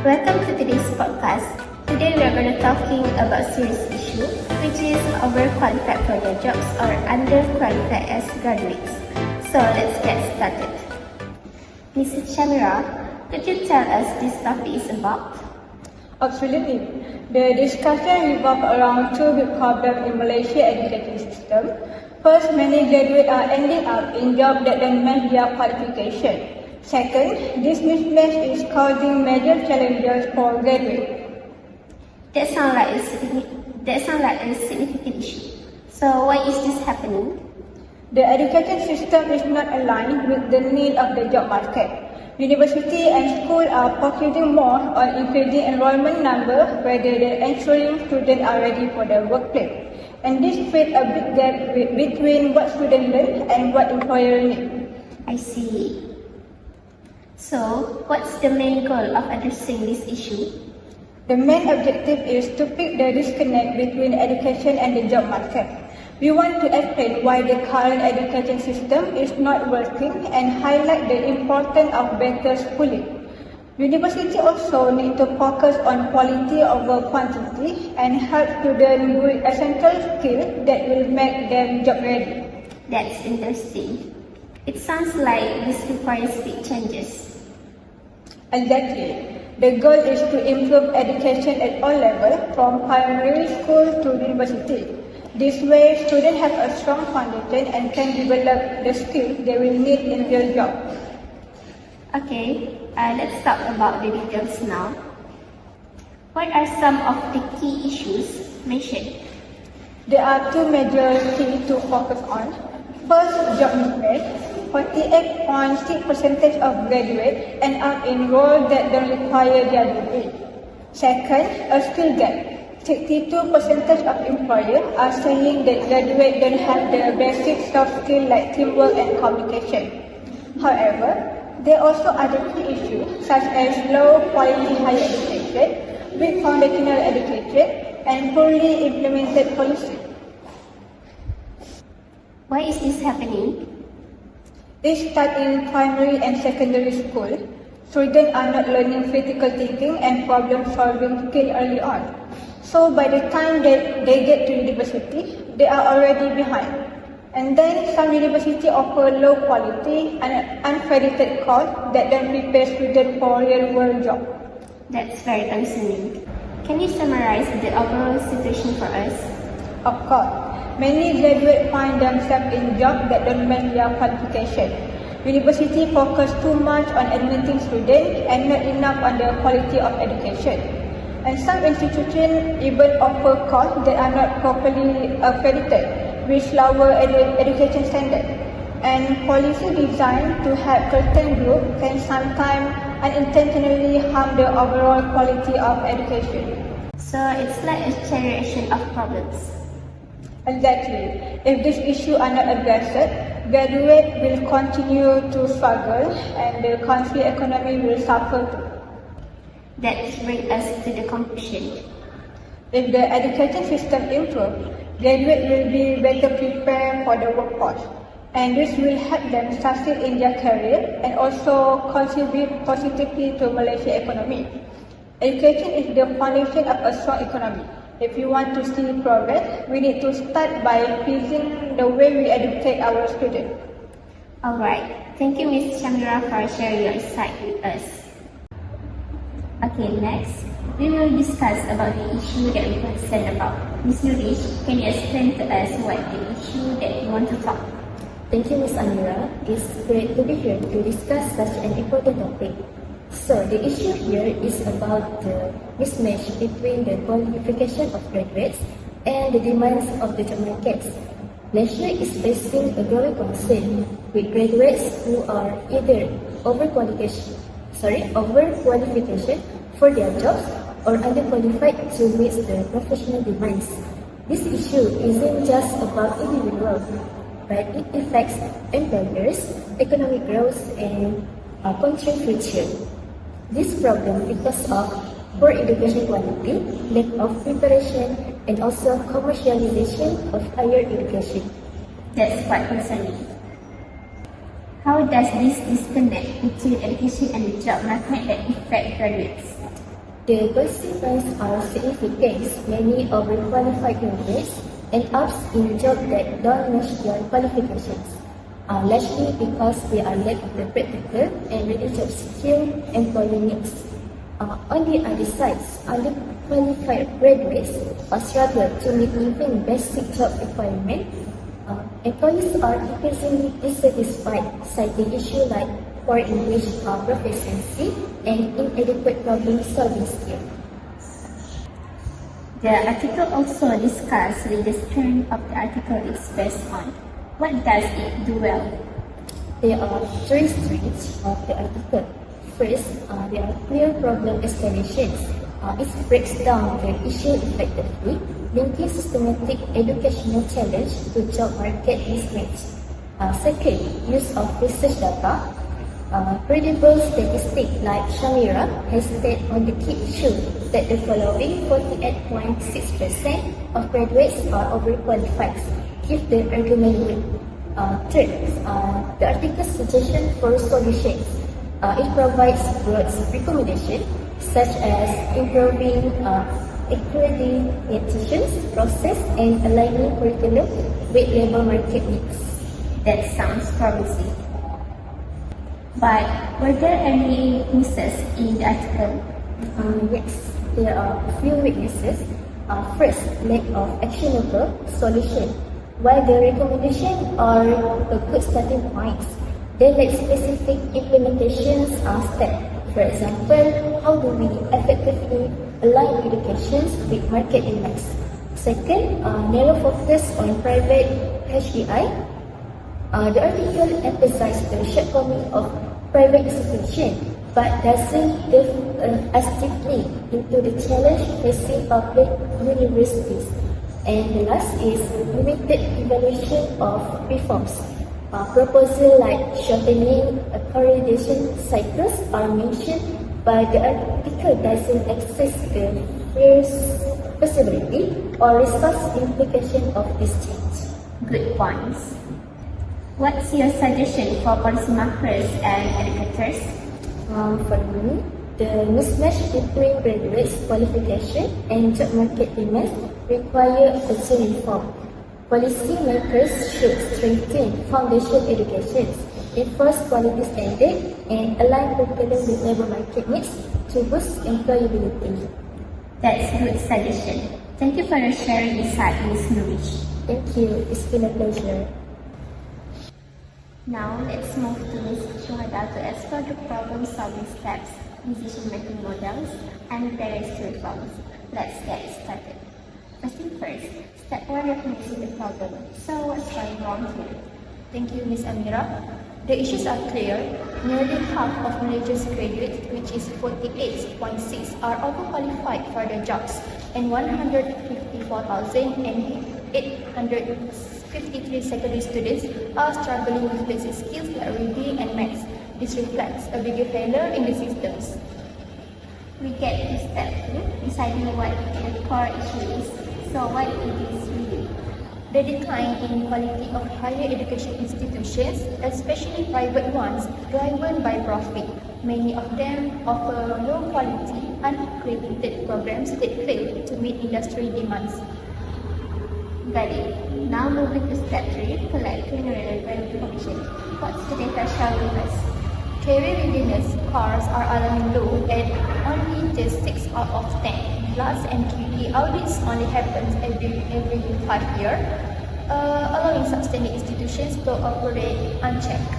Welcome to today's podcast. Today we are going to talking about serious issue, which is overqualified for their jobs or underqualified as graduates. So let's get started. Mrs. Shamira, could you tell us this topic is about? Absolutely. The discussion revolves around two big problems in Malaysia education system. First, many graduates are ending up in jobs that don't match their qualification. Second, this mismatch is causing major challenges for graduates. That sounds like a significant issue. So why is this happening? The education system is not aligned with the need of the job market. University and schools are focusing more on increasing enrollment number rather than ensuring students are ready for the workplace. And this creates a big gap between what students learn and what employers need. I see. So, what's the main goal of addressing this issue? The main objective is to fix the disconnect between education and the job market. We want to explain why the current education system is not working and highlight the importance of better schooling. University also need to focus on quality over quantity and help students build essential skills that will make them job ready. That's interesting. It sounds like this requires big changes. Exactly. The goal is to improve education at all levels, from primary school to university. This way, students have a strong foundation and can develop the skills they will need in real job. Okay, let's talk about the details now. What are some of the key issues mentioned? There are two major keys to focus on. First, job mismatch. 48.6% of graduates end up in roles that don't require their degree. Second, a skill gap. 62% of employers are saying that graduates don't have the basic soft skills like teamwork and communication. However, there are also other key issues such as low quality higher education, weak foundational education, and poorly implemented policy. Why is this happening? It starts in primary and secondary school. Students are not learning critical thinking and problem-solving skills early on. So by the time they get to university, they are already behind. And then some universities offer low quality and uncredited course that don't prepare students for real-world jobs. That's very concerning. Can you summarize the overall situation for us? Of course. Many graduates find themselves in jobs that don't match their qualification. University focus too much on admitting students and not enough on the quality of education. And some institutions even offer courses that are not properly accredited, which lower education standards. And policy designed to help certain groups can sometimes unintentionally harm the overall quality of education. So it's like a generation of problems. Exactly. If these issues are not addressed, graduates will continue to struggle and the country economy will suffer too. That brings us to the conclusion. If the education system improves, graduates will be better prepared for the workforce, and this will help them succeed in their career and also contribute positively to Malaysia's economy. Education is the foundation of a strong economy. If we want to see progress, we need to start by fixing the way we educate our students. Alright, thank you Ms. Shamira for sharing your insight with us. Okay, next, we will discuss about the issue that we are concerned about. Ms. Nurish, can you explain to us what the issue that you want to talk? Thank you, Ms. Amira. It's great to be here to discuss such an important topic. So, the issue here is about the mismatch between the qualification of graduates and the demands of the job markets. Malaysia is facing a growing concern with graduates who are either overqualification for their jobs or underqualified to meet the professional demands. This issue isn't just about individuals, but it affects employers, economic growth, and our country future. This problem because of poor education quality, lack of preparation, and also commercialization of higher education. That's quite concerning. How does this disconnect between education and the job market that affect graduates? The consequences are significant. Many overqualified graduates end up in jobs that don't match their qualifications, largely because they are lack of the practical and ready-job skill employer needs. On the other side, underqualified graduates struggle to meet even basic job requirements. Employees are increasingly dissatisfied, citing issues like poor English proficiency and inadequate problem-solving skills. The article also discusses the strength of the article is based on. What does it do well? There are three strengths of the article. First, there are clear problem escalations. It breaks down the issue effectively, linking systematic educational challenge to job market mismatch. Second, use of research data. Credible statistics like Shamira has stated on the key issue that the following 48.6% of graduates are overqualified. Give the argument weight. Third, the article's suggestion for solutions. It provides broad recommendations such as improving accreditation process and aligning curriculum with labor market needs. That sounds promising. But were there any weaknesses in the article? Yes, there are a few weaknesses. First, lack of actionable solution. While the recommendations are a good starting point, they lack specific implementation steps. For example, how do we effectively align educations with market demands? Second, narrow focus on private HEI. The article emphasizes the shortcoming of private institutions, but doesn't delve as deeply into the challenge facing public universities. And the last is limited evaluation of reforms. Proposals like shortening accreditation cycles are mentioned, but the article doesn't assess the feasibility or resource implication of this change. Good points. What's your suggestion for policymakers and educators? For me, the mismatch between graduates' qualification and job market demands require urgent reform. Policymakers should strengthen foundation education, enforce quality standards, and align curriculum with labor market needs to boost employability. That's a good suggestion. Thank you for your sharing insight, Ms. Nourish. Thank you. It's been a pleasure. Now, let's move to Ms. Shuhada to explore the problem-solving steps, decision-making models, and barriers to reforms. Let's get started. First thing first, step 1, recognizing the problem. So, what's going wrong here? Thank you, Ms. Amira. The issues are clear. Nearly half of Malaysia's graduates, which is 48.6, are overqualified for their jobs, and 154,853 secondary students are struggling with basic skills like reading and maths. This reflects a bigger failure in the systems. We get to step 2, deciding what the core issue is. So, what it is really? The decline in quality of higher education institutions, especially private ones, driven by profit. Many of them offer low quality, unaccredited programs that fail to meet industry demands. Got it. Now moving to step 3, collecting relevant information. What's the data showing us? Career readiness scores are alarming low at only just 6 out of 10. Last and QE audits only happens every 5 years, allowing substandard institutions to operate unchecked.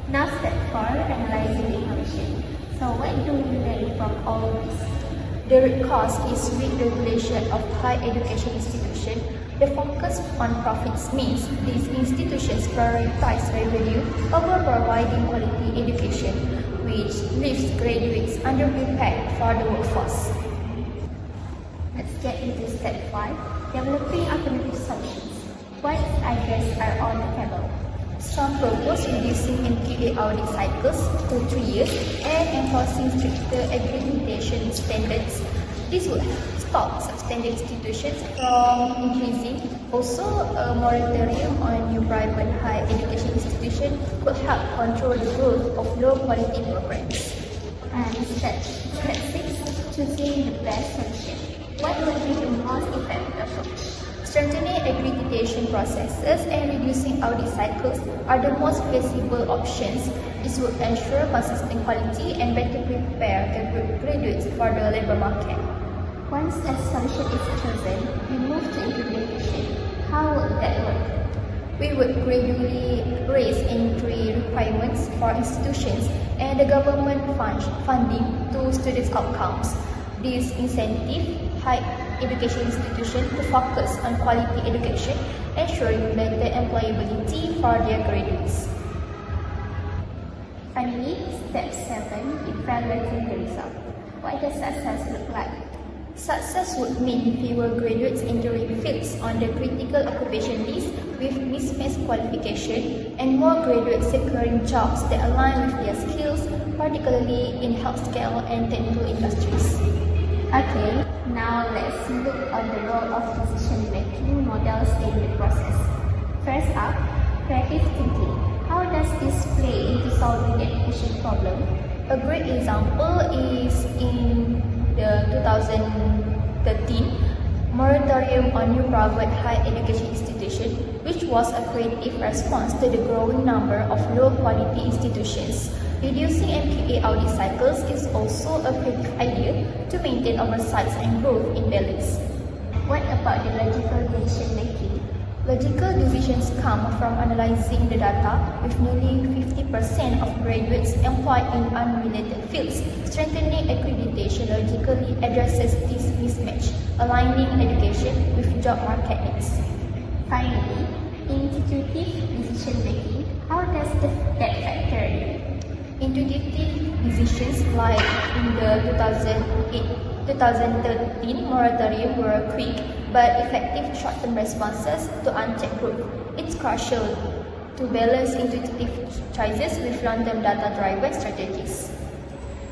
Now step 4, analyzing the information. So what do we learn from all this? The root cause is weak regulation of higher education institutions. The focus on profits means these institutions prioritize revenue over providing quality education, which leaves graduates underprepared for the workforce. Let's get into step 5, developing alternative solutions. What ideas are on the table? Some propose reducing NQA audit cycles to 3 years and enforcing stricter accreditation standards. This would stop substandard institutions from increasing. Also, a moratorium on new private higher education institutions could help control the growth of low-quality programs. And step 6, choosing the best solution. What would be the most effective approach? Strengthening accreditation processes and reducing audit cycles are the most feasible options. This would ensure consistent quality and better prepare the graduates for the labor market. Once a solution is chosen, we move to implementation. How would that work? We would gradually raise entry requirements for institutions and the government funding to students' outcomes. This incentive high education institutions to focus on quality education, ensuring better employability for their graduates. Finally, step 7, evaluating the result. What does success look like? Success would mean fewer graduates entering fields on the critical occupation list with mismatched qualification and more graduates securing jobs that align with their skills, particularly in healthcare and technical industries. Okay, now let's look on the role of decision-making models in the process. First up, creative thinking. How does this play into solving the education problem? A great example is in the 2013 moratorium on new private higher education institutions, which was a creative response to the growing number of low-quality institutions. Reducing MQA audit cycles is also a creative idea to maintain oversight and growth in balance. What about the logical decision-making? Logical decisions come from analyzing the data, with nearly 50% of graduates employed in unrelated fields. Strengthening accreditation logically addresses this mismatch, aligning education with job market needs. Finally, intuitive decision-making. How does that factor in? Intuitive decisions like in the 2013 moratorium were quick but effective short-term responses to unchecked growth. It's crucial to balance intuitive choices with long-term data-driven strategies.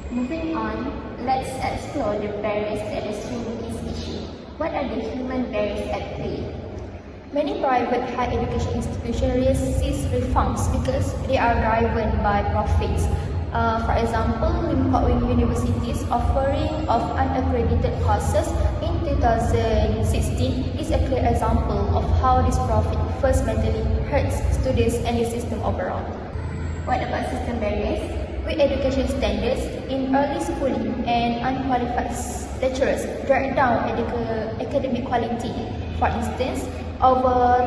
Moving on, let's explore the barriers that restrain this issue. What are the human barriers at play? Many private higher education institutions resist reforms because they are driven by profits. For example, Lim universities offering of unaccredited courses in 2016 is a clear example of how this profit first mentally hurts students and the system overall. What about system barriers? Weak education standards in early schooling and unqualified lecturers drag down academic quality. For instance, over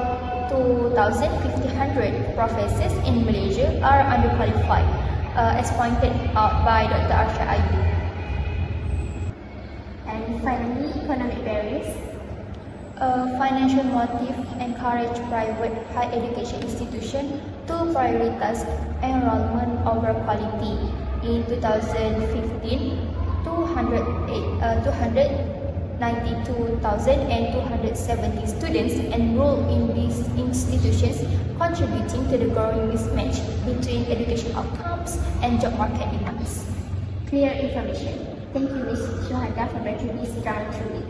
2,500 professors in Malaysia are underqualified, as pointed out by Dr. Arsha Ayub. And finally, economic barriers. Financial motive encourage private higher education institutions to prioritize enrollment over quality. In 2015, 292,270 students enrolled in these institutions, contributing to the growing mismatch between education outcomes and job market demands. Clear information. Thank you, Ms. Shuhada, for breaking this down truly.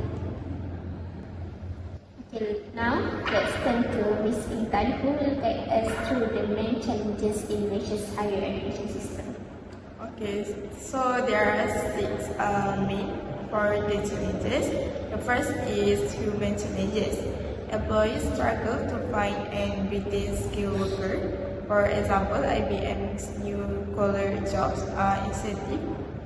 Okay, now let's turn to Ms. Intan, who will guide us through the main challenges in Malaysia's higher education system. Okay, so there are 6 main for the challenges. The first is human challenges. Employees struggle to find and retain skilled workers. For example, IBM's new collar jobs incentive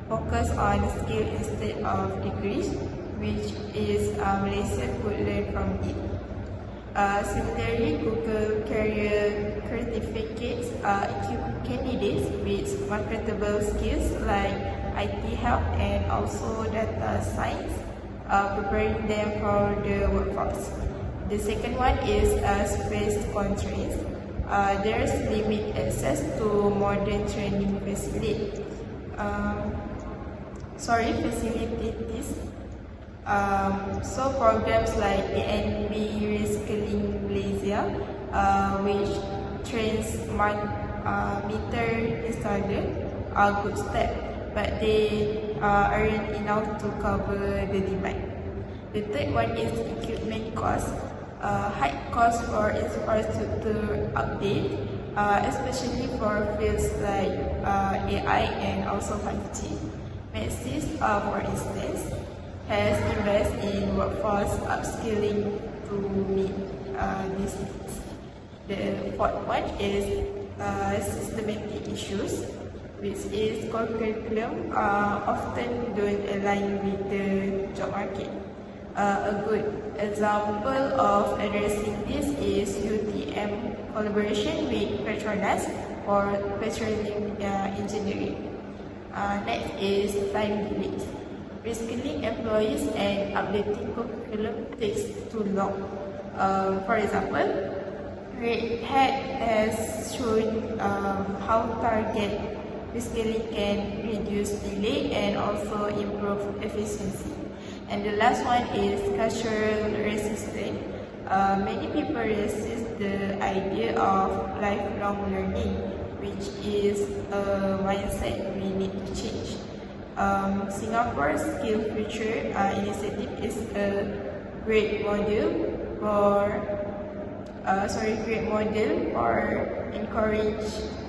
focus on skill instead of degrees, which is Malaysia could learn from it. Similarly, Google Career Certificates equip candidates with marketable skills like IT help and also data science, preparing them for the workforce. The second one is space constraints. There's limited access to modern training facilities. So programs like ANB Reskilling Malaysia, which trains meter installer, are good step, but they aren't enough to cover the demand. The third one is equipment cost. High cost for infrastructure update, especially for fields like AI and also 5G. Maxis, for instance, has invested in workforce upskilling to meet these needs. The fourth one is systematic issues, which is core curriculum often don't align with the job market. A good example of addressing this is UTM collaboration with Petronas for petroleum engineering. Next is time delays. Reskilling employees and updating curriculum takes too long. For example, Red Hat has shown how target reskilling can reduce delay and also improve efficiency. And the last one is cultural resistance. Many people resist the idea of lifelong learning, which is a mindset we need to change. Singapore's Skill Future initiative is a great model for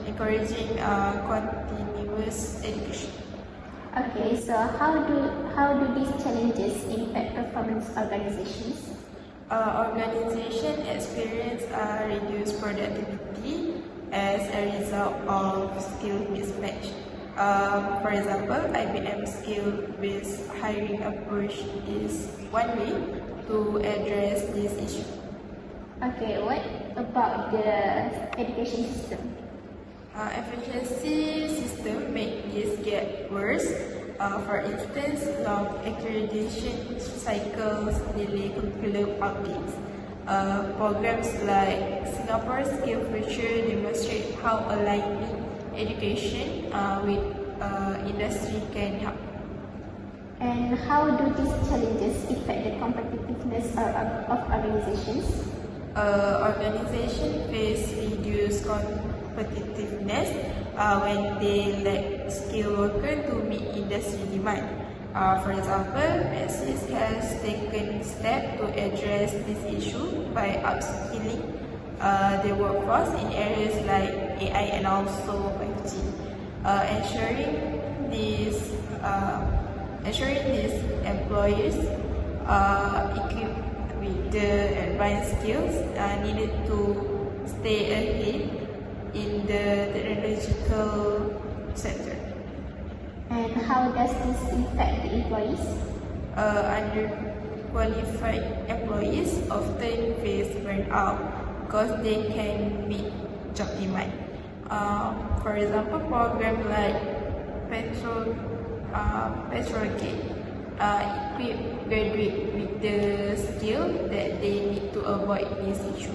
encouraging continuous education. Okay, so how do these challenges impact performance organizations? Organization experience reduced productivity as a result of skill mismatch. For example, IBM skill-based hiring approach is one way to address this issue. Okay, what about the education system? Efficiency system make this get worse. For instance, long accreditation cycles delay curriculum updates. Programs like Singapore Skill Future demonstrate how aligning education with industry can help. And how do these challenges affect the competitiveness of organizations? Organizations face reduced competitiveness when they lack skilled workers to meet industry demand. For example, Maxis has taken steps to address this issue by upskilling the workforce in areas like AI and also 5G, ensuring these employees equipped with the advanced skills needed to stay ahead in the technological sector. And how does this affect the employees? Underqualified employees often face burnout because they can meet job demand. For example, programs like Petrogate equip graduates with the skill that they need to avoid this issue.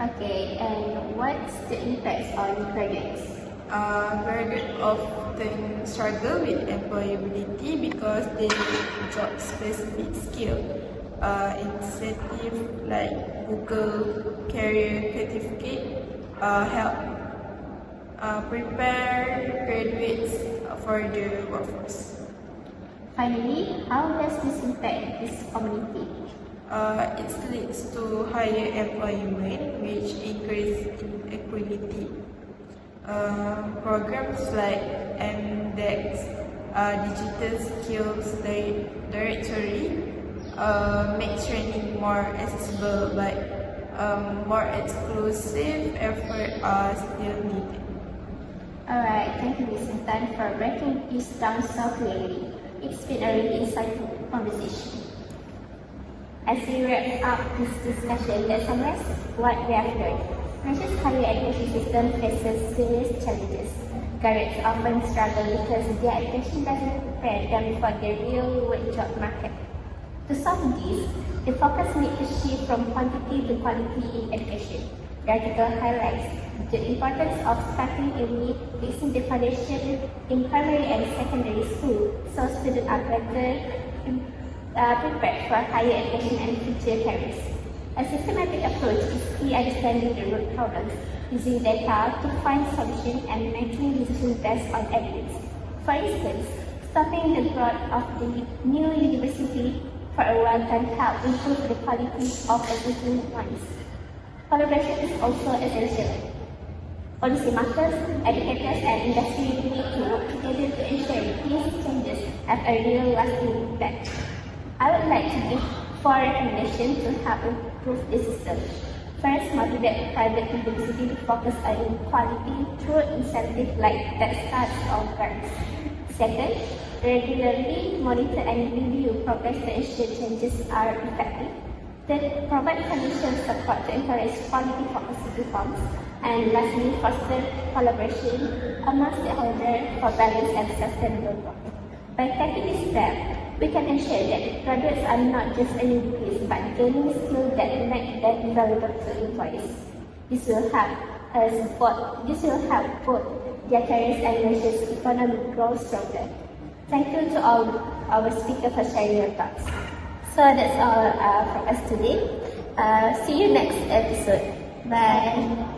Okay, and what's the impact on graduates? Graduates often struggle with employability because they need job-specific skill. Initiatives like Google Career Certificate help prepare graduates for the workforce. Finally, how does this impact this community? It leads to higher employment, which increases inequality. Programs like MDEX, Digital Skills Directory, make training more accessible, but more exclusive efforts are still needed. Alright, thank you Ms. Intan for breaking this down so clearly. It's been a really insightful conversation. As we wrap up this discussion, let's summarize what we have learned. Malaysia's higher education system faces serious challenges. Graduates often struggle because their education doesn't prepare them for the real-world job market. To solve this, the focus needs to shift from quantity to quality in education. The article highlights the importance of starting early, fixing the foundation in primary and secondary school so students are better prepared for higher education and future careers. A systematic approach is key understanding the root problems, using data to find solutions and making decisions based on evidence. For instance, stopping the growth of the new university for a while can help improve the quality of existing ones. Collaboration is also essential. Policymakers, educators, and industry need to work together to ensure these changes have a real lasting impact. I would like to give 4 recommendations to help improve the system. First, motivate private universities to focus on quality through incentives like tax cuts or grants. Second, regularly monitor and review progress to ensure changes are effective. Third, provide financial support to encourage quality-focused reforms. And lastly, foster collaboration among stakeholders for balanced and sustainable growth. By taking this step, we can ensure that graduates are not just earning degrees but gaining skills that make them valuable to employees. This will help both their careers and nation's economic growth stronger. Thank you to all our speakers for sharing your thoughts. So that's all from us today. See you next episode. Bye.